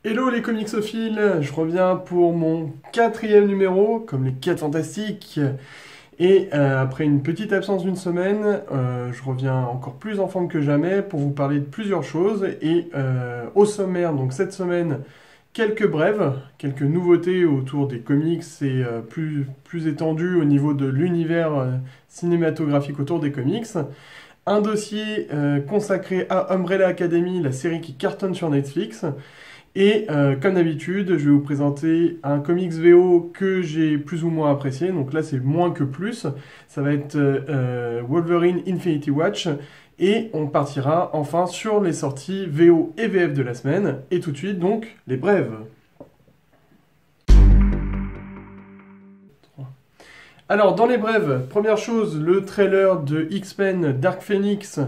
Hello les comicsophiles, je reviens pour mon quatrième numéro, comme les 4 fantastiques. Et après une petite absence d'une semaine, je reviens encore plus en forme que jamais pour vous parler de plusieurs choses. Et au sommaire, donc cette semaine, quelques brèves, quelques nouveautés autour des comics et plus étendues au niveau de l'univers cinématographique autour des comics. Un dossier consacré à Umbrella Academy, la série qui cartonne sur Netflix. Et comme d'habitude, je vais vous présenter un comics VO que j'ai plus ou moins apprécié. Donc là, c'est moins que plus. Ça va être Wolverine Infinity Watch. Et on partira enfin sur les sorties VO et VF de la semaine. Et tout de suite, donc, les brèves. Alors, dans les brèves, première chose, le trailer de X-Men Dark Phoenix.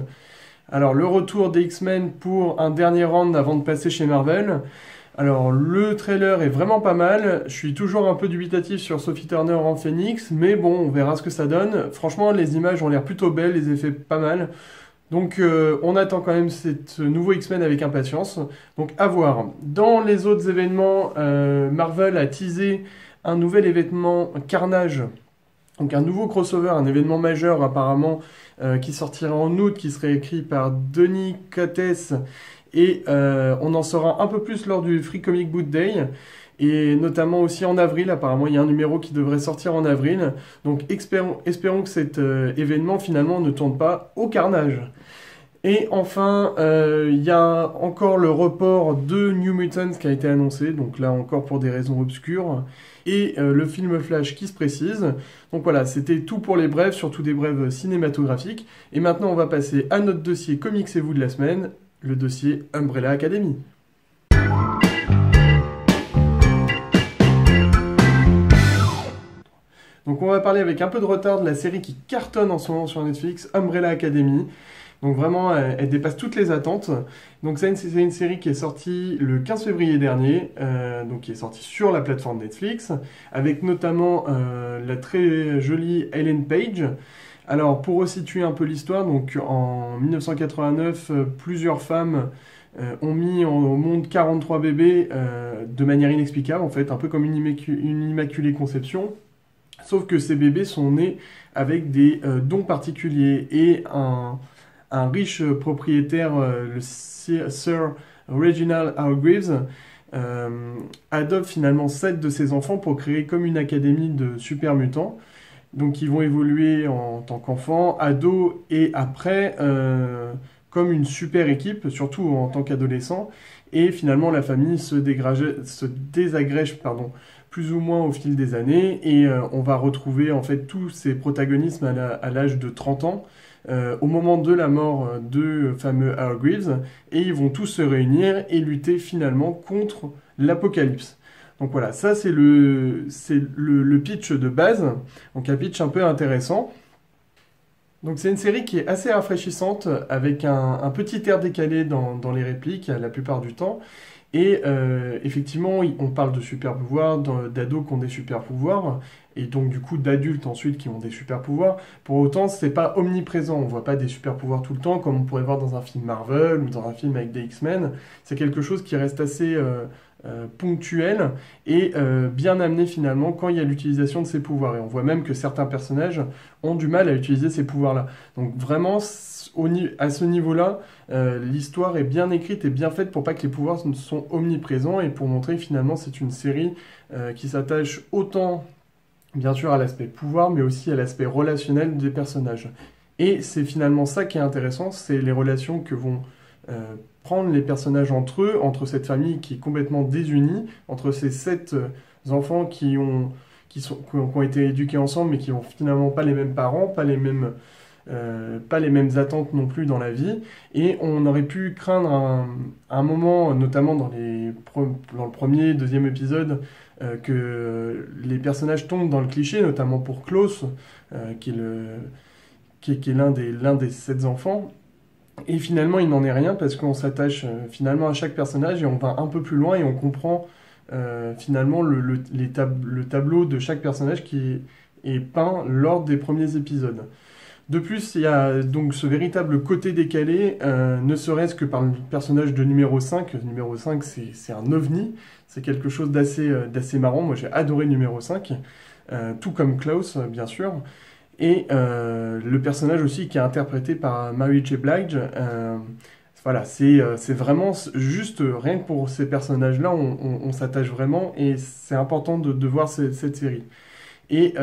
Alors, le retour des X-Men pour un dernier round avant de passer chez Marvel. Alors, le trailer est vraiment pas mal. Je suis toujours un peu dubitatif sur Sophie Turner en Phoenix, mais bon, on verra ce que ça donne. Franchement, les images ont l'air plutôt belles, les effets pas mal. Donc, on attend quand même ce nouveau X-Men avec impatience. Donc, à voir. Dans les autres événements, Marvel a teasé un nouvel événement Carnage. Donc un nouveau crossover, un événement majeur apparemment qui sortira en août, qui serait écrit par Denis Cates et on en saura un peu plus lors du Free Comic Book Day et notamment aussi en avril. Apparemment il y a un numéro qui devrait sortir en avril. Donc espérons que cet événement finalement ne tourne pas au carnage. Et enfin, il y a encore le report de New Mutants qui a été annoncé, donc là encore pour des raisons obscures, et le film Flash qui se précise. Donc voilà, c'était tout pour les brèves, surtout des brèves cinématographiques. Et maintenant, on va passer à notre dossier Comics et vous de la semaine, le dossier Umbrella Academy. Donc on va parler avec un peu de retard de la série qui cartonne en ce moment sur Netflix, Umbrella Academy. Donc vraiment, elle dépasse toutes les attentes. Donc c'est une série qui est sortie le 15 février dernier, donc qui est sortie sur la plateforme Netflix, avec notamment la très jolie Ellen Page. Alors pour resituer un peu l'histoire, donc en 1989, plusieurs femmes ont mis au monde 43 bébés de manière inexplicable, en fait, un peu comme une immaculée conception. Sauf que ces bébés sont nés avec des dons particuliers et un riche propriétaire, le Sir Reginald Hargreaves, adopte finalement 7 de ses enfants pour créer comme une académie de super mutants. Donc ils vont évoluer en tant qu'enfants, ados et après comme une super équipe, surtout en tant qu'adolescents. Et finalement la famille se désagrège pardon, plus ou moins au fil des années et on va retrouver en fait tous ces protagonismes à l'âge de 30 ans au moment de la mort de fameux Hargreaves, et ils vont tous se réunir et lutter finalement contre l'apocalypse. Donc voilà, ça c'est le pitch de base, donc un pitch un peu intéressant. Donc c'est une série qui est assez rafraîchissante, avec un petit air décalé dans les répliques la plupart du temps. Et effectivement, on parle de super pouvoirs, d'ados qui ont des super pouvoirs, et donc du coup d'adultes ensuite qui ont des super pouvoirs. Pour autant, c'est pas omniprésent. On voit pas des super pouvoirs tout le temps, comme on pourrait voir dans un film Marvel ou dans un film avec des X-Men. C'est quelque chose qui reste assez ponctuel et bien amené finalement quand il y a l'utilisation de ces pouvoirs. Et on voit même que certains personnages ont du mal à utiliser ces pouvoirs-là. Donc vraiment, à ce niveau-là, l'histoire est bien écrite et bien faite pour pas que les pouvoirs sont omniprésents et pour montrer que finalement c'est une série qui s'attache autant bien sûr à l'aspect pouvoir mais aussi à l'aspect relationnel des personnages. Et c'est finalement ça qui est intéressant, c'est les relations que vont prendre les personnages entre eux, entre cette famille qui est complètement désunie, entre ces 7 enfants qui ont été éduqués ensemble mais qui n'ont finalement pas les mêmes parents, pas les mêmes attentes non plus dans la vie. Et on aurait pu craindre un moment, notamment dans le premier, deuxième épisode, que les personnages tombent dans le cliché, notamment pour Klaus, qui est qui est l'un des 7 enfants. Et finalement, il n'en est rien parce qu'on s'attache finalement à chaque personnage et on va un peu plus loin et on comprend finalement le tableau de chaque personnage qui est peint lors des premiers épisodes. De plus, il y a donc ce véritable côté décalé, ne serait-ce que par le personnage de numéro 5. Numéro 5, c'est un ovni, c'est quelque chose d'assez marrant. Moi, j'ai adoré numéro 5, tout comme Klaus, bien sûr. Et le personnage aussi qui est interprété par Mary J. Blige. Voilà, c'est vraiment juste rien que pour ces personnages-là, on s'attache vraiment et c'est important de voir cette série. Et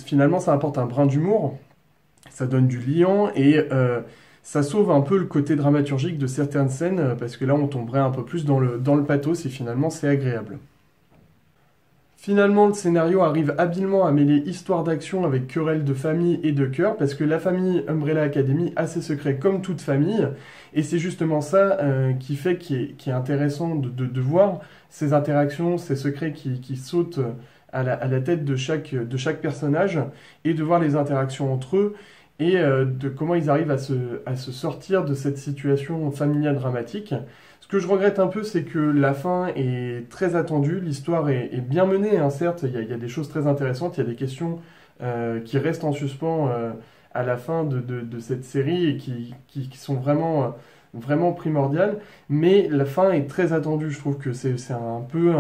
finalement, ça apporte un brin d'humour, ça donne du liant et ça sauve un peu le côté dramaturgique de certaines scènes parce que là, on tomberait un peu plus dans le pathos et finalement, c'est agréable. Finalement, le scénario arrive habilement à mêler histoire d'action avec querelle de famille et de cœur, parce que la famille Umbrella Academy a ses secrets comme toute famille, et c'est justement ça qui fait qui est intéressant de voir ces interactions, ces secrets qui sautent à la tête de chaque personnage, et de voir les interactions entre eux, et de comment ils arrivent à se sortir de cette situation familiale dramatique. Ce que je regrette un peu, c'est que la fin est très attendue, l'histoire est bien menée, hein, certes, il y a des choses très intéressantes, il y a des questions qui restent en suspens à la fin de cette série et qui sont vraiment primordiales, mais la fin est très attendue, je trouve que c'est un peu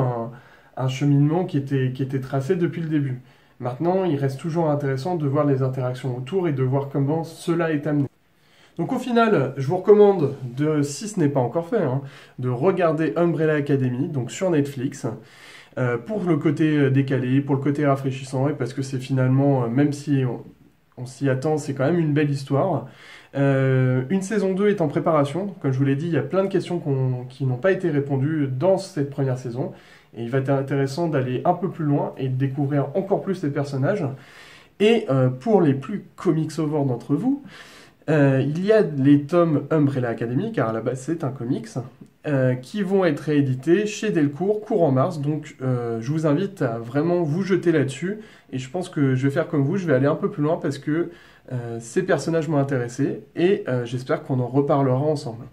un cheminement qui était tracé depuis le début. Maintenant, il reste toujours intéressant de voir les interactions autour et de voir comment cela est amené. Donc au final, je vous recommande, si ce n'est pas encore fait, hein, de regarder Umbrella Academy, donc sur Netflix, pour le côté décalé, pour le côté rafraîchissant, et parce que c'est finalement, même si on s'y attend, c'est quand même une belle histoire. Une saison 2 est en préparation, comme je vous l'ai dit, il y a plein de questions qui n'ont pas été répondues dans cette première saison, et il va être intéressant d'aller un peu plus loin et de découvrir encore plus les personnages. Et pour les plus comics over d'entre vous, il y a les tomes Umbrella Academy, car à la base c'est un comics, qui vont être réédités chez Delcourt courant mars. Donc je vous invite à vraiment vous jeter là-dessus. Et je pense que je vais faire comme vous, je vais aller un peu plus loin parce que ces personnages m'ont intéressé et j'espère qu'on en reparlera ensemble.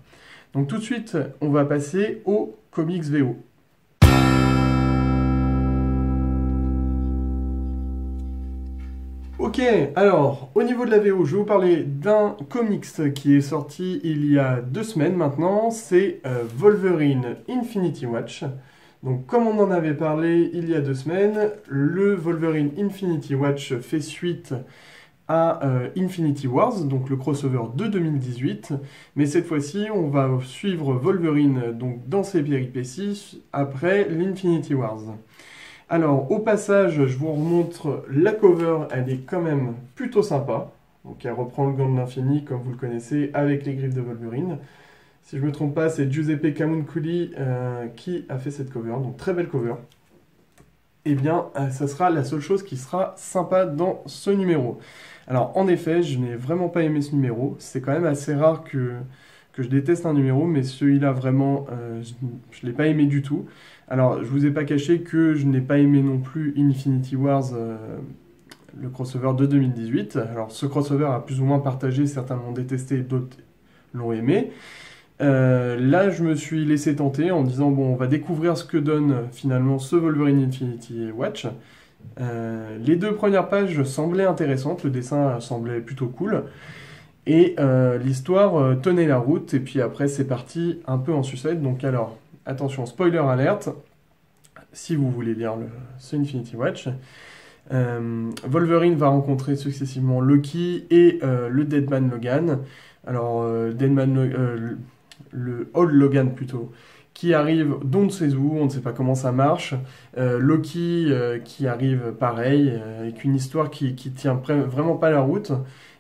Donc tout de suite, on va passer aux comics VO. Ok, alors, au niveau de la VO, je vais vous parler d'un comics qui est sorti il y a 2 semaines maintenant, c'est Wolverine Infinity Watch. Donc, comme on en avait parlé il y a 2 semaines, le Wolverine Infinity Watch fait suite à Infinity Wars, donc le crossover de 2018, mais cette fois-ci, on va suivre Wolverine donc, dans ses péripéties après l'Infinity Wars. Alors, au passage, je vous remontre la cover, elle est quand même plutôt sympa. Donc, elle reprend le gant de l'infini, comme vous le connaissez, avec les griffes de Wolverine. Si je ne me trompe pas, c'est Giuseppe Camuncoli qui a fait cette cover, donc très belle cover. Eh bien, ça sera la seule chose qui sera sympa dans ce numéro. Alors, en effet, je n'ai vraiment pas aimé ce numéro. C'est quand même assez rare que je déteste un numéro, mais celui-là, vraiment, je ne l'ai pas aimé du tout. Alors, je vous ai pas caché que je n'ai pas aimé non plus Infinity Wars, le crossover de 2018. Alors, ce crossover a plus ou moins partagé, certains l'ont détesté, d'autres l'ont aimé. Là, je me suis laissé tenter en me disant, bon, on va découvrir ce que donne finalement ce Wolverine Infinity Watch. Les 2 premières pages semblaient intéressantes, le dessin semblait plutôt cool. Et l'histoire tenait la route, et puis après, c'est parti un peu en sucette. Donc alors... Attention, spoiler alerte, si vous voulez lire ce Infinity Watch. Wolverine va rencontrer successivement Loki et le Deadman Logan. Alors, le Old Logan plutôt, qui arrive d'on ne sait où, on ne sait pas comment ça marche. Loki qui arrive pareil, avec une histoire qui tient vraiment pas la route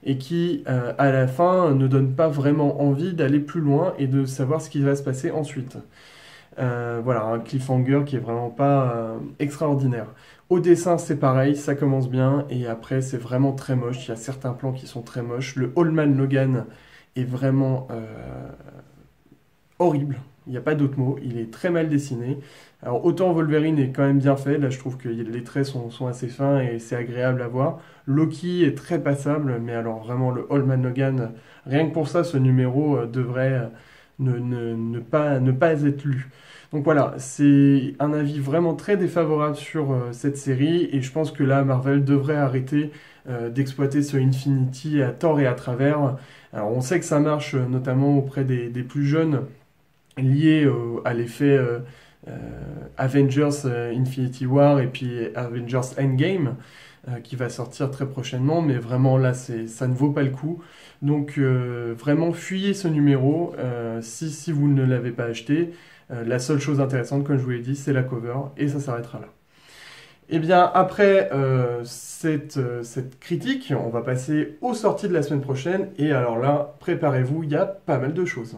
et qui, à la fin, ne donne pas vraiment envie d'aller plus loin et de savoir ce qui va se passer ensuite. Voilà, un cliffhanger qui est vraiment pas extraordinaire. Au dessin, c'est pareil, ça commence bien, et après, c'est vraiment très moche. Il y a certains plans qui sont très moches. Le Old Man Logan est vraiment horrible. Il n'y a pas d'autre mot. Il est très mal dessiné. Alors, autant Wolverine est quand même bien fait. Là, je trouve que les traits sont assez fins et c'est agréable à voir. Loki est très passable, mais alors vraiment, le Old Man Logan, rien que pour ça, ce numéro devrait... ne pas être lu. Donc voilà, c'est un avis vraiment très défavorable sur cette série et je pense que là, Marvel devrait arrêter d'exploiter ce Infinity à tort et à travers. Alors on sait que ça marche notamment auprès des plus jeunes liés à l'effet Avengers Infinity War et puis Avengers Endgame qui va sortir très prochainement, mais vraiment là ça ne vaut pas le coup. Donc vraiment fuyez ce numéro si vous ne l'avez pas acheté. La seule chose intéressante, comme je vous l'ai dit, c'est la cover et ça s'arrêtera là. Et bien après cette critique, on va passer aux sorties de la semaine prochaine et alors là, préparez-vous, il y a pas mal de choses.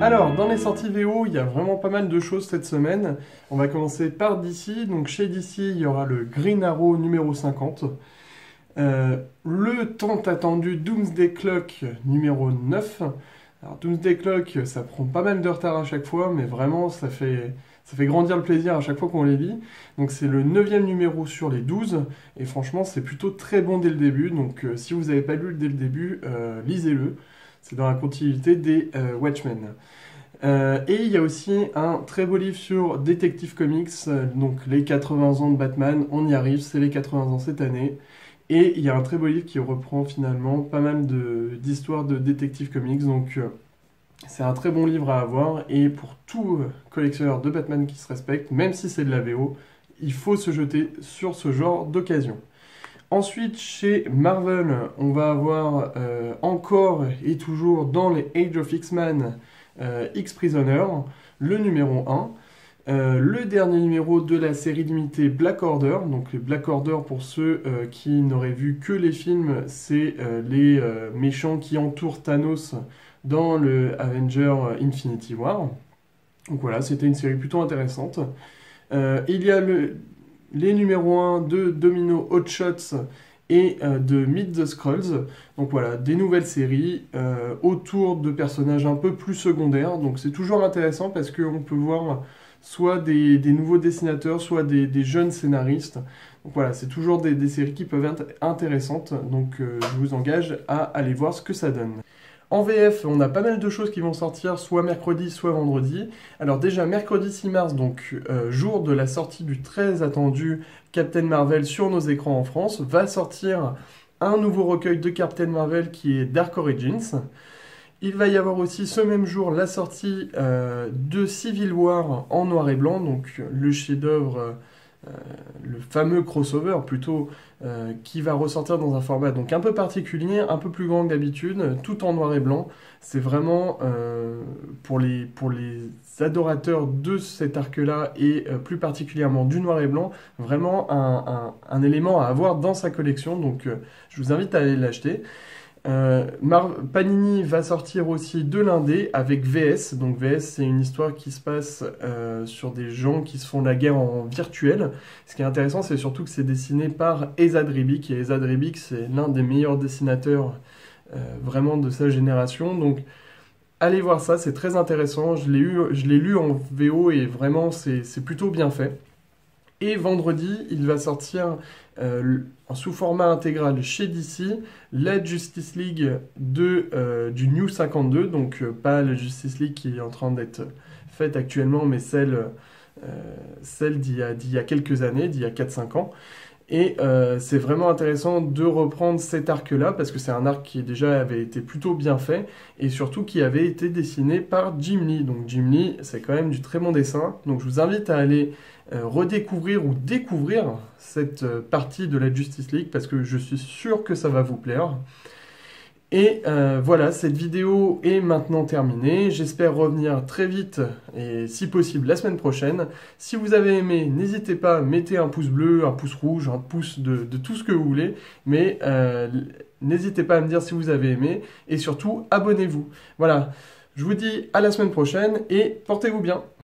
Alors, dans les sorties VO, il y a vraiment pas mal de choses cette semaine. On va commencer par DC. Donc, chez DC, il y aura le Green Arrow numéro 50. Le tant attendu Doomsday Clock numéro 9. Alors, Doomsday Clock, ça prend pas mal de retard à chaque fois, mais vraiment, ça fait grandir le plaisir à chaque fois qu'on les lit. Donc, c'est le 9e numéro sur les 12. Et franchement, c'est plutôt très bon dès le début. Donc, si vous n'avez pas lu dès le début, lisez-le. C'est dans la continuité des Watchmen. Et il y a aussi un très beau livre sur Detective Comics, donc les 80 ans de Batman, on y arrive, c'est les 80 ans cette année. Et il y a un très beau livre qui reprend finalement pas mal d'histoires de Detective Comics, donc c'est un très bon livre à avoir. Et pour tout collectionneur de Batman qui se respecte, même si c'est de la VO, il faut se jeter sur ce genre d'occasion. Ensuite, chez Marvel, on va avoir encore et toujours dans les Age of X-Men X-Prisoner, le numéro 1. Le dernier numéro de la série limitée Black Order. Donc, les Black Order, pour ceux qui n'auraient vu que les films, c'est les méchants qui entourent Thanos dans le Avenger Infinity War. Donc voilà, c'était une série plutôt intéressante. Il y a les numéros 1 de Domino Hot Shots et de Meet the Skrulls. Donc voilà, des nouvelles séries autour de personnages un peu plus secondaires. Donc c'est toujours intéressant parce qu'on peut voir soit des nouveaux dessinateurs, soit des jeunes scénaristes. Donc voilà, c'est toujours des séries qui peuvent être intéressantes. Donc je vous engage à aller voir ce que ça donne. En VF, on a pas mal de choses qui vont sortir, soit mercredi, soit vendredi. Alors déjà, mercredi 6 mars, donc jour de la sortie du très attendu Captain Marvel sur nos écrans en France, va sortir un nouveau recueil de Captain Marvel qui est Dark Origins. Il va y avoir aussi ce même jour la sortie de Civil War en noir et blanc, donc le chef-d'œuvre, le fameux crossover plutôt, qui va ressortir dans un format donc un peu particulier, un peu plus grand que d'habitude, tout en noir et blanc. C'est vraiment pour les adorateurs de cet arc-là et plus particulièrement du noir et blanc, vraiment un élément à avoir dans sa collection. Donc je vous invite à aller l'acheter. Panini va sortir aussi de l'indé avec VS. Donc VS, c'est une histoire qui se passe sur des gens qui se font la guerre en virtuel. Ce qui est intéressant, c'est surtout que c'est dessiné par Esad Ribic. Et Esad Ribic, c'est l'un des meilleurs dessinateurs vraiment de sa génération. Donc allez voir ça, c'est très intéressant. Je l'ai lu en VO et vraiment, c'est plutôt bien fait. Et vendredi, il va sortir sous format intégral chez DC la Justice League du New 52, donc pas la Justice League qui est en train d'être faite actuellement, mais celle d'il y a quelques années, d'il y a 4-5 ans. Et c'est vraiment intéressant de reprendre cet arc-là, parce que c'est un arc qui déjà avait été plutôt bien fait, et surtout qui avait été dessiné par Jim Lee. Donc Jim Lee, c'est quand même du très bon dessin. Donc je vous invite à aller redécouvrir ou découvrir cette partie de la Justice League, parce que je suis sûr que ça va vous plaire. Et voilà, cette vidéo est maintenant terminée. J'espère revenir très vite et si possible la semaine prochaine. Si vous avez aimé, n'hésitez pas, mettez un pouce bleu, un pouce rouge, un pouce de tout ce que vous voulez. Mais n'hésitez pas à me dire si vous avez aimé et surtout abonnez-vous. Voilà, je vous dis à la semaine prochaine et portez-vous bien.